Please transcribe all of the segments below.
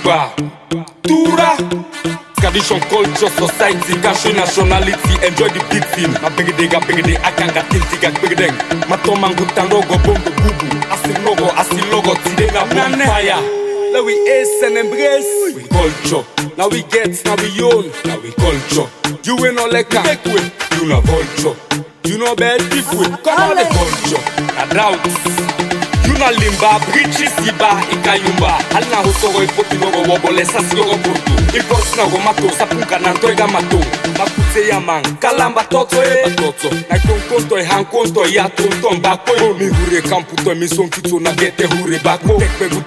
Tura. Tradition, culture, society, cashew, nationality, enjoy the beating. Ma bigede, akanga, tintiga, bigedeng. Ma tomangutandogo, bongo, bubu. Asilogo, tidega, bonfire. Now we ace and embrace. We culture. Now we get, now we own. Now we culture. You ain't no like a make way. You know vulture. You know bad people. Come on the culture. A drought. You know limba, bridges, siba, ikayumba. Alna hosoro, ipotinogo, wobole, sasioro, porto. Ipos na gomato, sapunga, nantoiga mato. Makute yaman, kalamba toto batoto. Na konto, hankonto, ya tonton, bako. Mi hure kamputo, mi son kito na gete hure bako.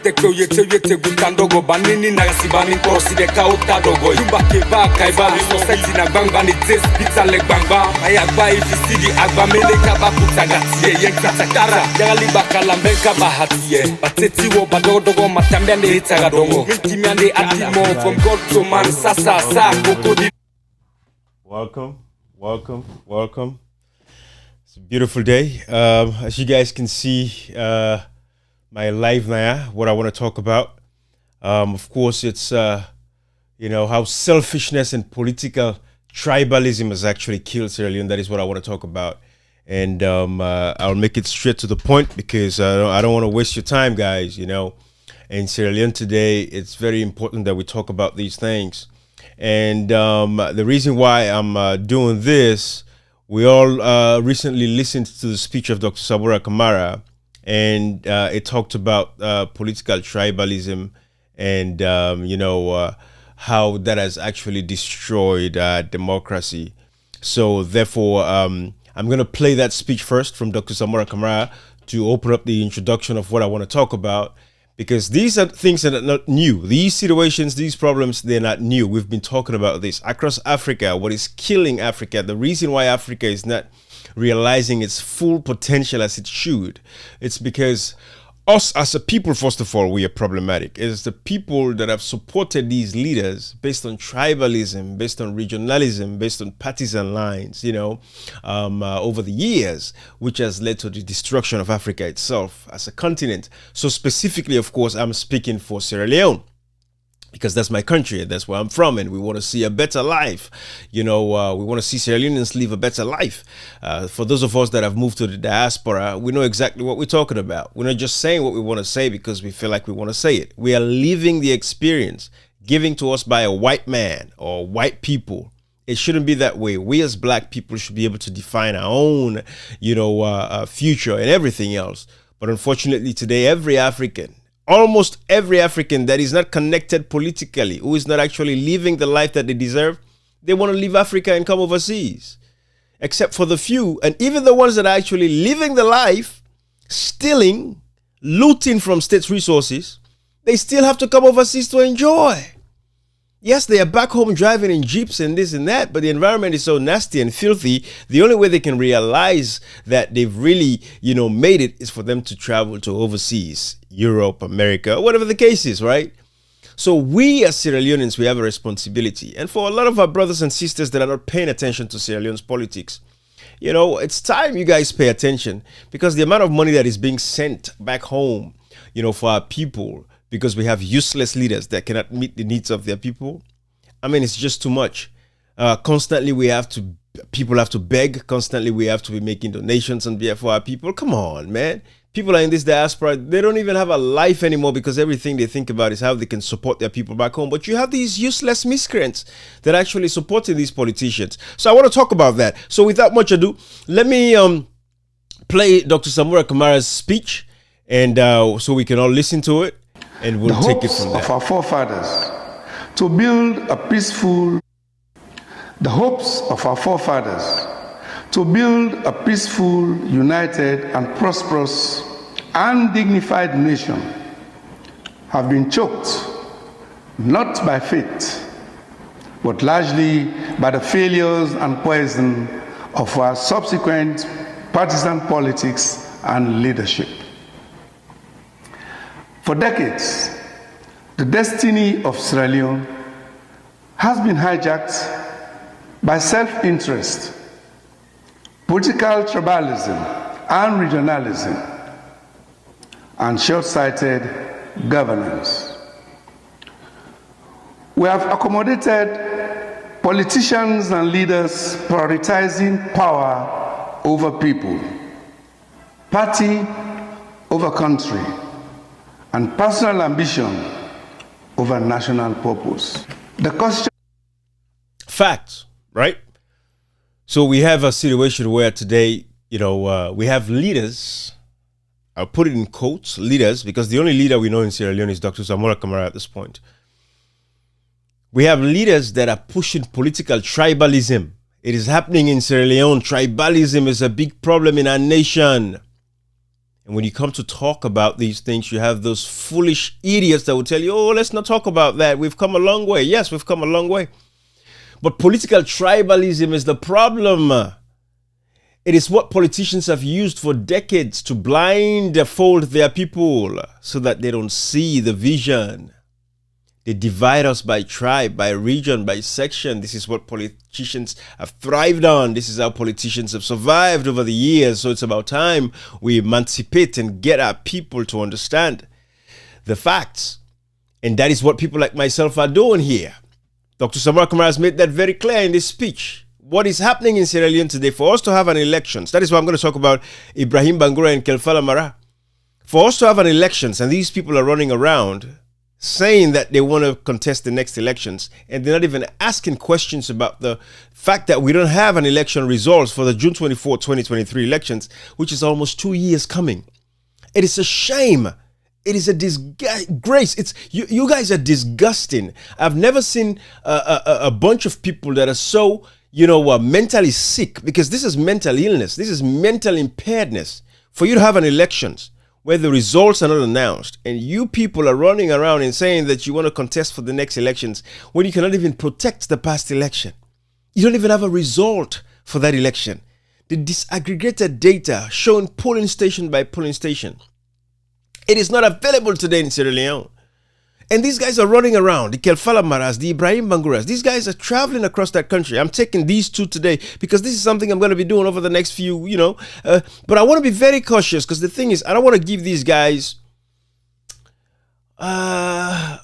Tekpe, yete, gutandogo, banini, nagasibani, korosi de kaota dogo. Yumba keba, kaiba, society na bangba, ni test, pizza leg bangba. Ayagba, ifisidi, agba, mele kaba, putagatiye, yenka takara. Yagaliba kalambenka bahatiye. Bateti wo, badogo, matambiande, hitagadongo. Mintimiande, atimo, from God to man, sasa, kokodi. Welcome. It's a beautiful day. As you guys can see, my live now, what I want to talk about. Of course, it's, how selfishness and political tribalism has actually killed Sierra Leone. That is what I want to talk about. And I'll make it straight to the point because I don't want to waste your time, guys, In Sierra Leone today, it's very important that we talk about these things. And the reason why I'm doing this, we all recently listened to the speech of Dr. Marah Ibrahim, and it talked about political tribalism and, how that has actually destroyed democracy. So therefore, I'm going to play that speech first from Dr. Marah Ibrahim to open up the introduction of what I want to talk about. Because these are things that are not new. These situations, these problems, they're not new. We've been talking about this. Across Africa, what is killing Africa, the reason why Africa is not realizing its full potential as it should, it's because us as a people, first of all, we are problematic. It's the people that have supported these leaders based on tribalism, based on regionalism, based on partisan lines, over the years, which has led to the destruction of Africa itself as a continent. So specifically, of course, I'm speaking for Sierra Leone, because that's my country, that's where I'm from, and we want to see a better life. We want to see Sierra Leoneans live a better life. For those of us that have moved to the diaspora, we know exactly what we're talking about. We're not just saying what we want to say because we feel like we want to say it. We are living the experience given to us by a white man or white people. It shouldn't be that way. We as black people should be able to define our own, future and everything else. But unfortunately today, almost every African that is not connected politically, who is not actually living the life that they deserve, they want to leave Africa and come overseas. Except for the few, and even the ones that are actually living the life, stealing, looting from state's resources, they still have to come overseas to enjoy. Yes, they are back home driving in jeeps and this and that, but the environment is so nasty and filthy. The only way they can realize that they've really, made it is for them to travel to overseas, Europe, America, whatever the case is, right? So we as Sierra Leoneans, we have a responsibility. And for a lot of our brothers and sisters that are not paying attention to Sierra Leone's politics, it's time you guys pay attention, because the amount of money that is being sent back home, for our people, because we have useless leaders that cannot meet the needs of their people. I mean, it's just too much. Constantly people have to beg. Constantly we have to be making donations on behalf of our people. Come on, man. People are in this diaspora. They don't even have a life anymore because everything they think about is how they can support their people back home. But you have these useless miscreants that are actually supporting these politicians. So I want to talk about that. So without much ado, let me play Dr. Marah Ibrahim's speech, and so we can all listen to it. And we'll take it from there. Of our forefathers to build a peaceful, the hopes of our forefathers to build a peaceful, united, and prosperous, and dignified nation have been choked, not by fate, but largely by the failures and poison of our subsequent partisan politics and leadership. For decades, the destiny of Sierra Leone has been hijacked by self-interest, political tribalism and regionalism, and short-sighted governance. We have accommodated politicians and leaders prioritizing power over people, party over country, and personal ambition over national purpose. The question. Facts, right? So we have a situation where today, we have leaders. I'll put it in quotes, leaders, because the only leader we know in Sierra Leone is Dr. Marah Ibrahim at this point. We have leaders that are pushing political tribalism. It is happening in Sierra Leone. Tribalism is a big problem in our nation. And when you come to talk about these things, you have those foolish idiots that will tell you, oh, let's not talk about that. We've come a long way. Yes, we've come a long way. But political tribalism is the problem. It is what politicians have used for decades to blindfold their people so that they don't see the vision. They divide us by tribe, by region, by section. This is what politicians have thrived on. This is how politicians have survived over the years. So it's about time we emancipate and get our people to understand the facts. And that is what people like myself are doing here. Dr. Marah Ibrahim has made that very clear in this speech. What is happening in Sierra Leone today, for us to have an elections, that is why I'm going to talk about Ibrahim Bangura and Kelfala Marah. For us to have an elections, and these people are running around saying that they want to contest the next elections, and they're not even asking questions about the fact that we don't have an election results for the June 24, 2023 elections, which is almost 2 years coming. It is a shame. It is a disgrace. You guys are disgusting. I've never seen a bunch of people that are so, mentally sick, because this is mental illness. This is mental impairedness. For you to have an elections where the results are not announced, and you people are running around and saying that you want to contest for the next elections when you cannot even protect the past election. You don't even have a result for that election. The disaggregated data shown polling station by polling station, it is not available today in Sierra Leone. And these guys are running around, the Kelfala Marahs, the Ibrahim Banguras. These guys are traveling across that country. I'm taking these two today because this is something I'm going to be doing over the next few, but I want to be very cautious, because the thing is, I don't want to give these guys, I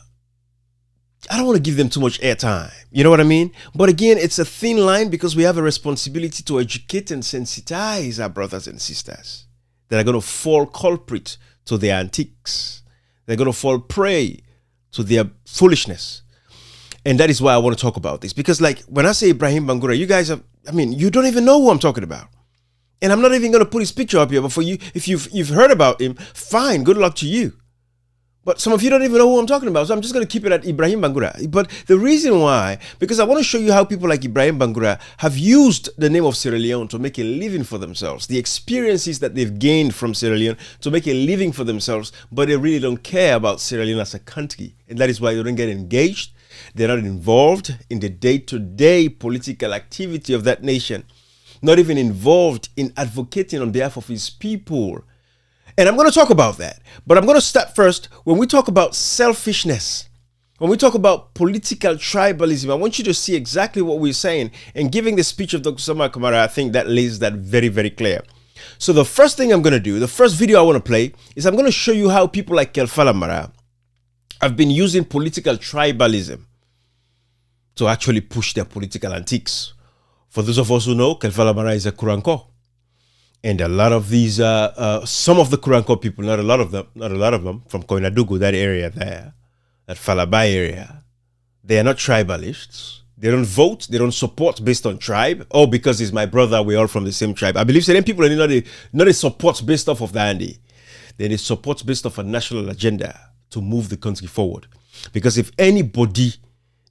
don't want to give them too much airtime. You know what I mean? But again, it's a thin line, because we have a responsibility to educate and sensitize our brothers and sisters that are going to fall culprit to their antics. They're going to fall prey to their foolishness. And that is why I want to talk about this. Because when I say Ibrahim Bangura, you guys you don't even know who I'm talking about. And I'm not even going to put his picture up here. But for you, if you've heard about him, fine, good luck to you. But some of you don't even know who I'm talking about. So I'm just going to keep it at Ibrahim Bangura. But the reason why, because I want to show you how people like Ibrahim Bangura have used the name of Sierra Leone to make a living for themselves. The experiences that they've gained from Sierra Leone to make a living for themselves. But they really don't care about Sierra Leone as a country. And that is why they don't get engaged. They're not involved in the day-to-day political activity of that nation. Not even involved in advocating on behalf of his people. And I'm going to talk about that. But I'm going to start first when we talk about selfishness. When we talk about political tribalism, I want you to see exactly what we're saying. And giving the speech of Dr. Marah Ibrahim, I think that lays that very, very clear. So the first thing I'm going to do, the first video I want to play, is I'm going to show you how people like Kelfala Marah have been using political tribalism to actually push their political antiques. For those of us who know, Kelfala Marah is a Kuranko. And a lot of these, some of the Kuranko people, not a lot of them, from Koinadugu, that area there, that Falabai area, they are not tribalists. They don't vote. They don't support based on tribe. Oh, because he's my brother, we're all from the same tribe. I believe certain people are not a support based off of the Andy. Then it supports based off a national agenda to move the country forward. Because if anybody,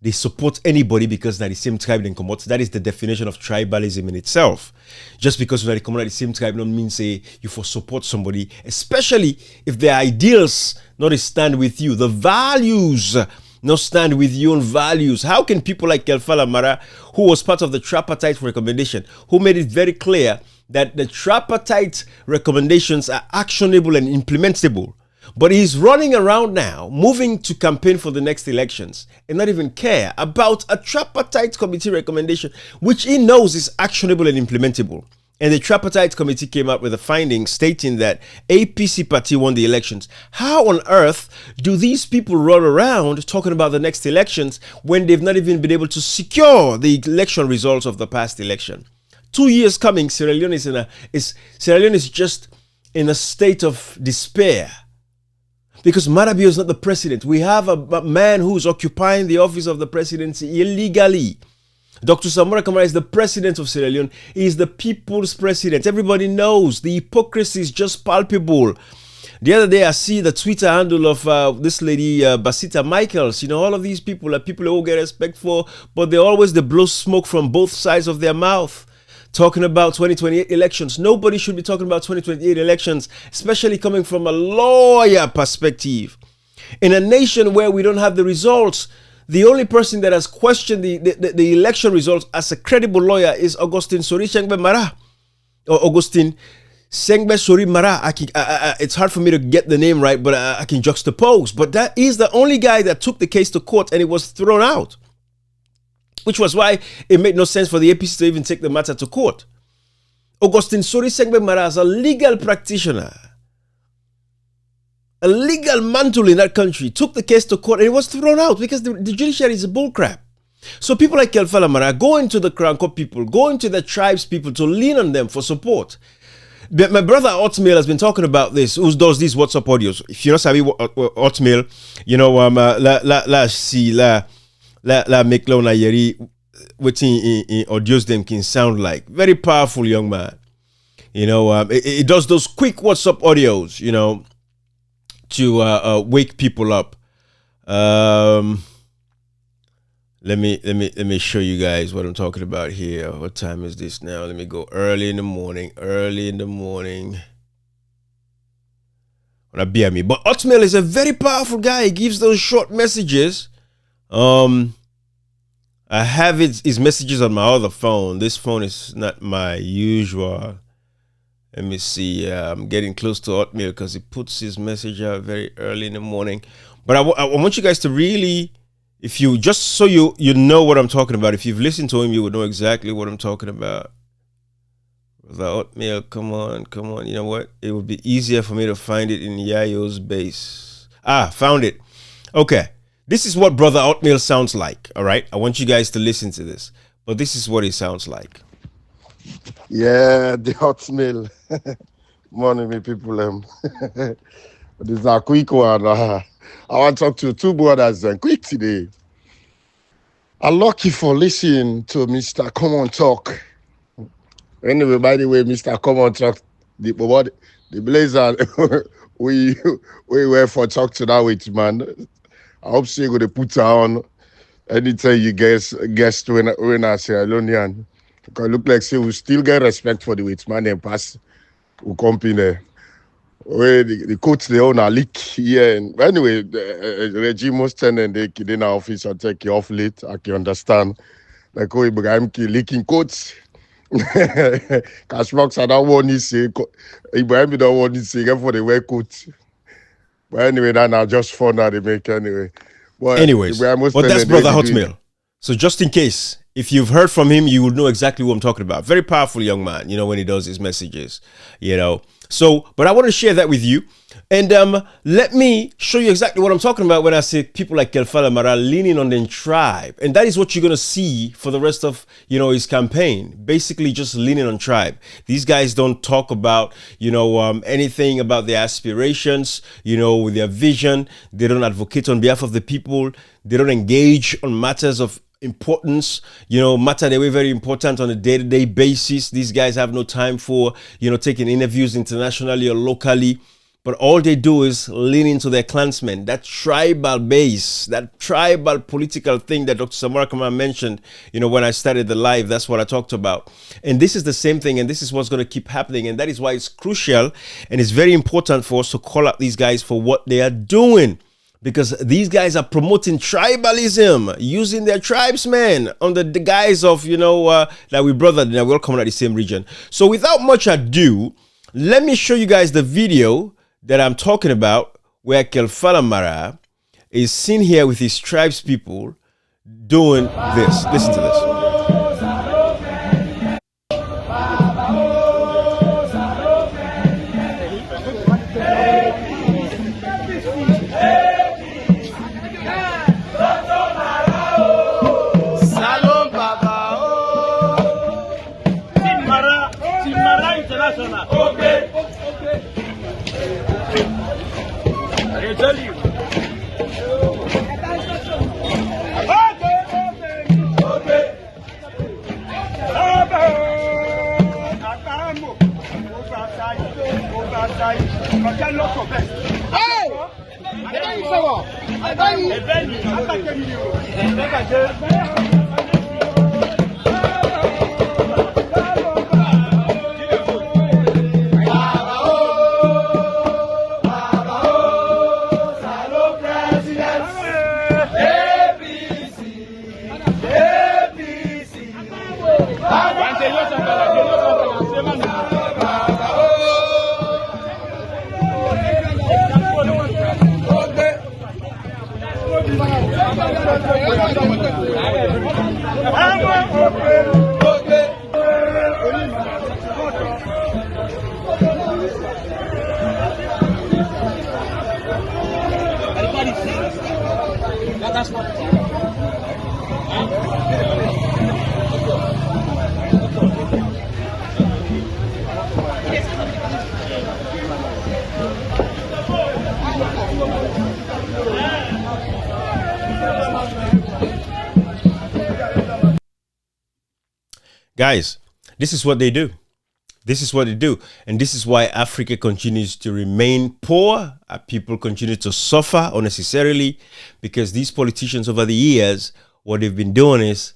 they support anybody because they're the same tribe, then come out. That is the definition of tribalism in itself. Just because you're the same tribe don't mean say you for support somebody, especially if their ideals not stand with you. The values not stand with your own values. How can people like Kelfala Marah, who was part of the tripartite recommendation, who made it very clear that the tripartite recommendations are actionable and implementable, but he's running around now, moving to campaign for the next elections and not even care about a tripartite committee recommendation, which he knows is actionable and implementable. And the tripartite committee came up with a finding stating that APC party won the elections. How on earth do these people run around talking about the next elections when they've not even been able to secure the election results of the past election? 2 years coming, Sierra Leone is just in a state of despair because Marah Ibrahim is not the president. We have a man who's occupying the office of the presidency illegally. Dr. Samora Kamara is the president of Sierra Leone. He is the people's president. Everybody knows the hypocrisy is just palpable. The other day, I see the Twitter handle of this lady, Basita Michaels. You know, all of these people are people who get respect for, but they blow smoke from both sides of their mouth. Talking about 2028 elections. Nobody should be talking about 2028 elections, especially coming from a lawyer perspective. In a nation where we don't have the results, the only person that has questioned the election results as a credible lawyer is Augustine Sori Sengbe Marah. Or Augustine Sengbe Sori Marah. It's hard for me to get the name right, but I can juxtapose. But that is the only guy that took the case to court and it was thrown out. Which was why it made no sense for the APC to even take the matter to court. Augustine Sori Sengbe Marah is a legal practitioner, a legal mantle in that country, took the case to court and it was thrown out because the judiciary is a bullcrap. So people like Kelfala Marah go into the Crown Court people, go into the tribes people to lean on them for support. But my brother Otmail has been talking about this, who does these WhatsApp audios. If you know Sabi Otmail, you know, la make Leone yeri waiting in audios them can sound like. Very powerful young man. You know, it does those quick WhatsApp audios, you know, to wake people up. Let me show you guys what I'm talking about here. What time is this now? Let me go early in the morning. When I bear me. But Otmail is a very powerful guy. He gives those short messages. I have his messages on my other phone. This phone is not my usual. Let me see. I'm getting close to Otmail because he puts his message out very early in the morning. But I want you guys to really, if you just so you know what I'm talking about. If you've listened to him, you would know exactly what I'm talking about. Without Otmail, come on. You know what? It would be easier for me to find it in Yayo's base. Found it. Okay. This is what Brother Otmail sounds like, all right? I want you guys to listen to this, but this is what he sounds like. Yeah, the Otmail. Morning, me people. This is a quick one. I want to talk to two brothers quick today. I'm lucky for listening to Mr. Come On Talk. Anyway, by the way, Mr. Come On Talk, the blazer we were for talk to that with, man. I hope you're going to put her on anytime you guest when I say Leone. Because it look like we still get respect for the weight man and pass who company there. Where the coach they own a leak here. And anyway, the regime was telling they in our office and take you off late. I can understand. Like Ibrahim leaking coats. Cashbox I don't want to say Ibrahim don't want to say for the wear coat. But anyway, that's now just fun that they make anyway. But anyways, but that's Brother Hotmail. So just in case, if you've heard from him, you will know exactly what I'm talking about. Very powerful young man, you know, when he does his messages, you know. So, but I want to share that with you. And let me show you exactly what I'm talking about when I say people like Kelfala Marah leaning on the tribe. And that is what you're going to see for the rest of, you know, his campaign. Basically just leaning on tribe. These guys don't talk about, you know, anything about their aspirations, you know, their vision. They don't advocate on behalf of the people. They don't engage on matters of importance, you know, matter they were very important on a day-to-day basis. These guys have no time for, you know, taking interviews internationally or locally. But all they do is lean into their clansmen, that tribal base, that tribal political thing that Dr. Samora Kamara mentioned, you know, when I started the live, that's what I talked about. And this is the same thing, and this is what's going to keep happening. And that is why it's crucial, and it's very important for us to call out these guys for what they are doing. Because these guys are promoting tribalism, using their tribesmen under the guise of, you know, that we brother, that we all come out of the same region. So without much ado, let me show you guys the video that I'm talking about, where Kelfala Marah is seen here with his tribes people doing this. Listen to this. Guys, this is what they do. This is what they do. And this is why Africa continues to remain poor. People continue to suffer unnecessarily because these politicians over the years, what they've been doing is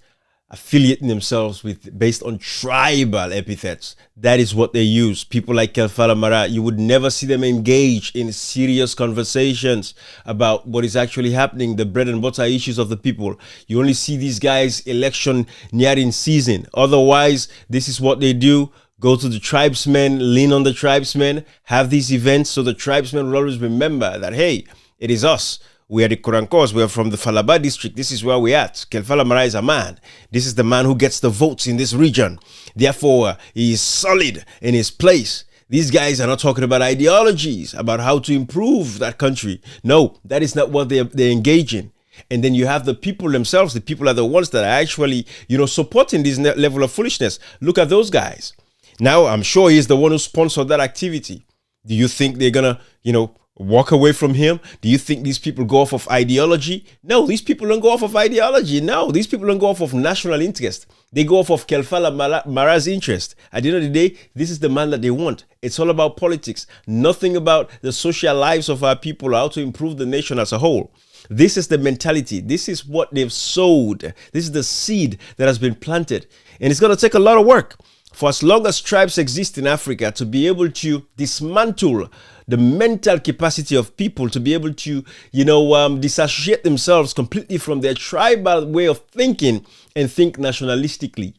affiliating themselves with based on tribal epithets. That is what they use. People like Kelfala Marah, you would never see them engage in serious conversations about what is actually happening, the bread and butter issues of the people. You only see these guys election nearing season. Otherwise, this is what they do. Go to the tribesmen, lean on the tribesmen, have these events so the tribesmen will always remember that, hey, it is us. We are the Korankos. We are from the Falaba district. This is where we are at. Kelfala Marah is a man. This is the man who gets the votes in this region. Therefore, he is solid in his place. These guys are not talking about ideologies, about how to improve that country. No, that is not what they're engaging. And then you have the people themselves. The people are the ones that are actually, supporting this level of foolishness. Look at those guys. Now, I'm sure he's the one who sponsored that activity. Do you think they're going to, walk away from him? Do you think these people go off of ideology? No, these people don't go off of ideology. No, these people don't go off of national interest. They go off of Kelfala Marah's interest. At the end of the day, this is the man that they want. It's all about politics. Nothing about the social lives of our people, how to improve the nation as a whole. This is the mentality. This is what they've sowed. This is the seed that has been planted. And it's going to take a lot of work. For as long as tribes exist in Africa, to be able to dismantle the mental capacity of people, to be able to, disassociate themselves completely from their tribal way of thinking and think nationalistically.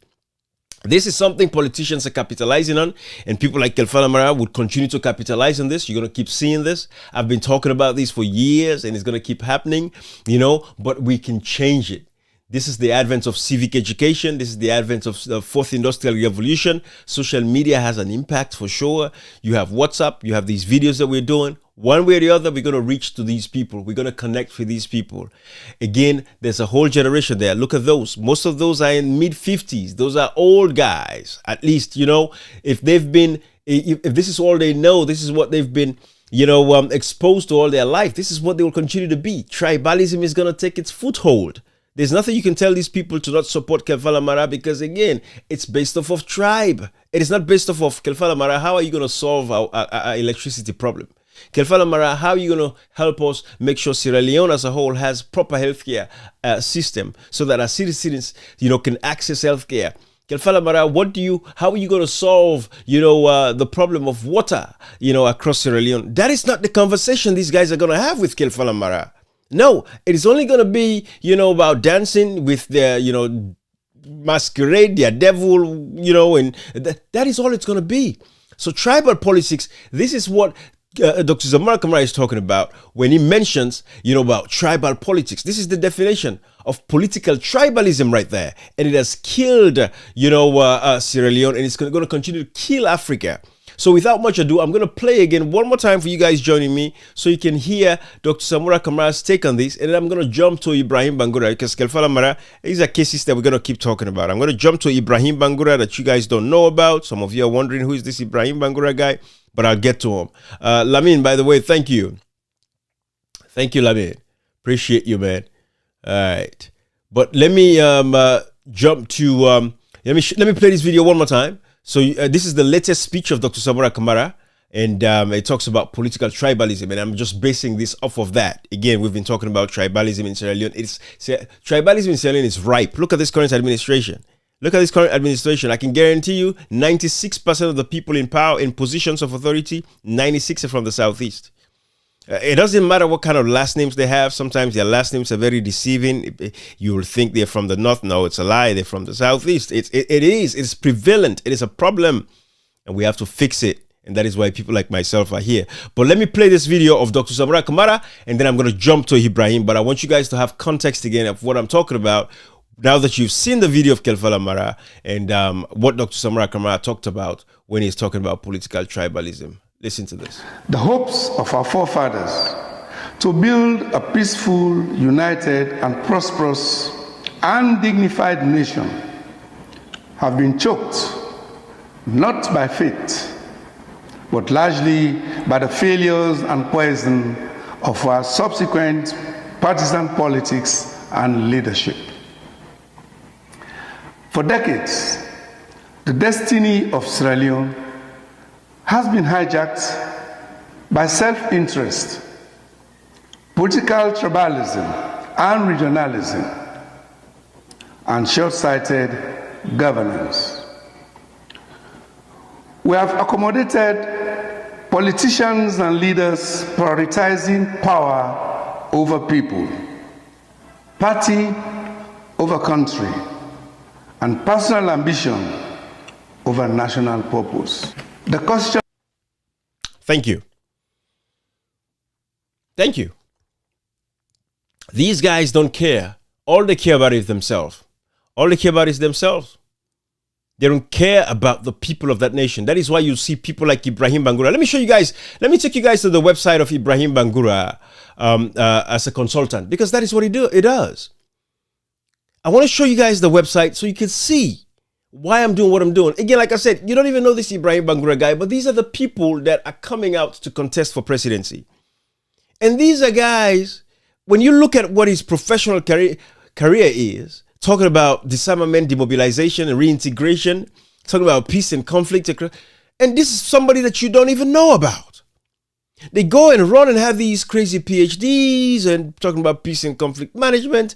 This is something politicians are capitalizing on, and people like Kelfala Marah would continue to capitalize on this. You're going to keep seeing this. I've been talking about this for years, and it's going to keep happening, but we can change it. This is the advent of civic education. This is the advent of the fourth industrial revolution. Social media has an impact for sure. You have WhatsApp. You have these videos that we're doing. One way or the other, we're going to reach to these people. We're going to connect with these people. Again, there's a whole generation there. Look at those. Most of those are in mid-50s. Those are old guys. At least, if they've been, if this is all they know, this is what they've been, exposed to all their life. This is what they will continue to be. Tribalism is going to take its foothold. There's nothing you can tell these people to not support Kelfala Marah because, again, it's based off of tribe. It is not based off of Kelfala Marah. How are you going to solve our electricity problem? Kelfala Marah, how are you going to help us make sure Sierra Leone as a whole has proper healthcare system so that our citizens, can access healthcare? Kelfala Marah, how are you going to solve, the problem of water, across Sierra Leone? That is not the conversation these guys are going to have with Kelfala Marah. No, it is only going to be, about dancing with their, masquerade, their devil, and that is all it's going to be. So tribal politics, this is what Dr. Marah Ibrahim is talking about when he mentions, about tribal politics. This is the definition of political tribalism right there. And it has killed, Sierra Leone, and it's going to continue to kill Africa. So without much ado, I'm going to play again one more time for you guys joining me so you can hear Dr. Marah Ibrahim's take on this. And then I'm going to jump to Ibrahim Bangura because Kelfala Marah is a cases that we're going to keep talking about. I'm going to jump to Ibrahim Bangura that you guys don't know about. Some of you are wondering who is this Ibrahim Bangura guy, but I'll get to him. Lamin, by the way, thank you. Thank you, Lamin. Appreciate you, man. All right. But let me jump to, let me play this video one more time. So this is the latest speech of Dr. Marah Ibrahim. And it talks about political tribalism, and I'm just basing this off of that. Again, we've been talking about tribalism in Sierra Leone. Tribalism in Sierra Leone is ripe. Look at this current administration. Look at this current administration. I can guarantee you 96% of the people in power, in positions of authority, 96 are from the Southeast. It doesn't matter what kind of last names they have. Sometimes their last names are very deceiving. You will think they're from the North. No, it's a lie. They're from the Southeast. It's prevalent. It is a problem, and we have to fix it. And that is why people like myself are here. But let me play this video of Dr. Samora Kamara, and then I'm going to jump to Ibrahim. But I want you guys to have context again of what I'm talking about now that you've seen the video of Kelfala Marah and what Dr. Samora Kamara talked about when he's talking about political tribalism. Listen to this. The hopes of our forefathers to build a peaceful, united, and prosperous and dignified nation have been choked, not by fate, but largely by the failures and poison of our subsequent partisan politics and leadership. For decades, the destiny of Sierra Leone has been hijacked by self-interest, political tribalism and regionalism, and short-sighted governance. We have accommodated politicians and leaders prioritizing power over people, party over country, and personal ambition over national purpose. The question. Thank you. Thank you. These guys don't care. All they care about is themselves. All they care about is themselves. They don't care about the people of that nation. That is why you see people like Ibrahim Bangura. Let me show you guys. Let me take you guys to the website of Ibrahim Bangura as a consultant, because that is what it does. I want to show you guys the website so you can see why I'm doing what I'm doing. Again, like I said, you don't even know this Ibrahim Bangura guy, but these are the people that are coming out to contest for presidency. And these are guys, when you look at what his professional career is, talking about disarmament, demobilization, and reintegration, talking about peace and conflict, and this is somebody that you don't even know about. They go and run and have these crazy PhDs and talking about peace and conflict management,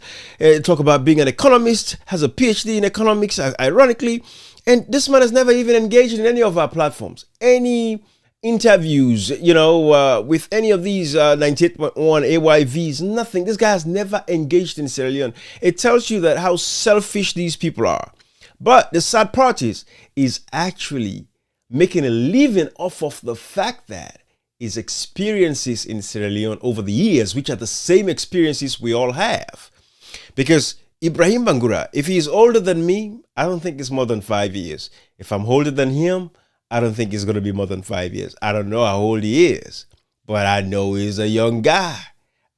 talk about being an economist, has a PhD in economics, ironically. And this man has never even engaged in any of our platforms, any interviews, with any of these 98.1 AYVs, nothing. This guy has never engaged in Sierra Leone. It tells you that how selfish these people are. But the sad part is actually making a living off of the fact that his experiences in Sierra Leone over the years, which are the same experiences we all have. Because Ibrahim Bangura, if he is older than me, I don't think it's more than 5 years. If I'm older than him, I don't think it's going to be more than 5 years. I don't know how old he is, but I know he's a young guy.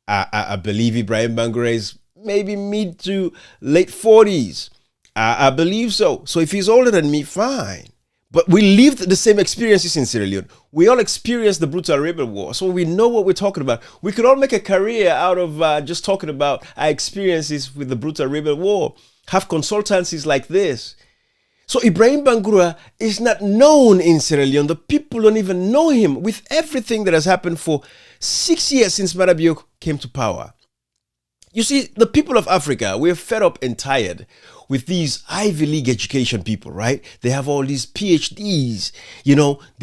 I believe Ibrahim Bangura is maybe mid to late 40s. I believe so. So if he's older than me, fine. But we lived the same experiences in Sierra Leone. We all experienced the brutal rebel war. So we know what we're talking about. We could all make a career out of just talking about our experiences with the brutal rebel war. Have consultancies like this. So Ibrahim Bangura is not known in Sierra Leone. The people don't even know him with everything that has happened for 6 years since Marah Ibrahim came to power. You see, the people of Africa, we're fed up and tired with these Ivy League education people, right? They have all these PhDs, they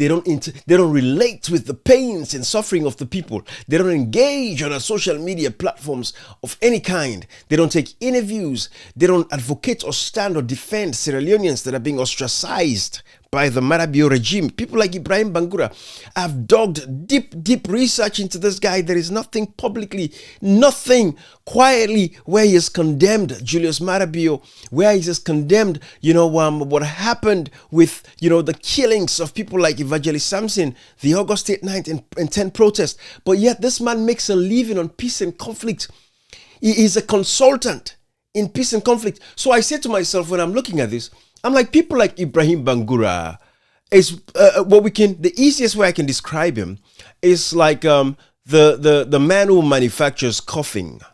don't relate with the pains and suffering of the people. They don't engage on our social media platforms of any kind. They don't take interviews. They don't advocate or stand or defend Sierra Leoneans that are being ostracized by the Marah Ibrahim regime. People like Ibrahim Bangura have dug deep research into this guy. There is nothing publicly, nothing quietly where he has condemned Julius Marah Ibrahim, where he has condemned, what happened with, the killings of people like Evangelist Samson, the August 8, 9, and 10 protests. But yet this man makes a living on peace and conflict. He is a consultant in peace and conflict. So I say to myself, when I'm looking at this, I'm like, people like Ibrahim Bangura is the easiest way I can describe him is like the man who manufactures coffins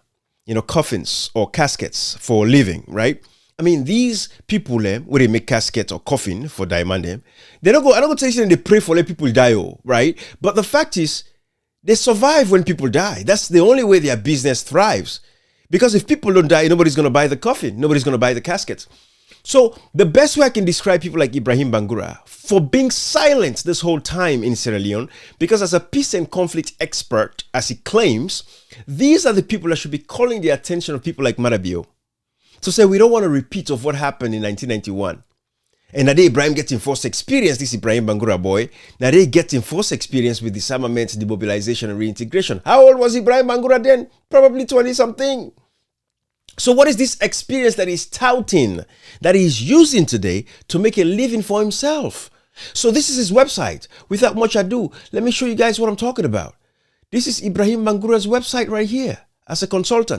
or caskets for a living, right? I mean, these people, where they make casket or coffin for diamond, they don't go, I don't go tell you they pray for let people die, right? But the fact is, they survive when people die. That's the only way their business thrives. Because if people don't die, nobody's going to buy the coffin. Nobody's going to buy the casket. So the best way I can describe people like Ibrahim Bangura for being silent this whole time in Sierra Leone, because as a peace and conflict expert, as he claims, these are the people that should be calling the attention of people like Marah Ibrahim to say we don't want a repeat of what happened in 1991. And now Ibrahim getting forced experience, this Ibrahim Bangura boy, now they getting forced experience with disarmament, demobilization, and reintegration. How old was Ibrahim Bangura then? Probably 20-something. So what is this experience that he's touting, that he's using today to make a living for himself? So this is his website. Without much ado, let me show you guys what I'm talking about. This is Ibrahim Bangura's website right here as a consultant.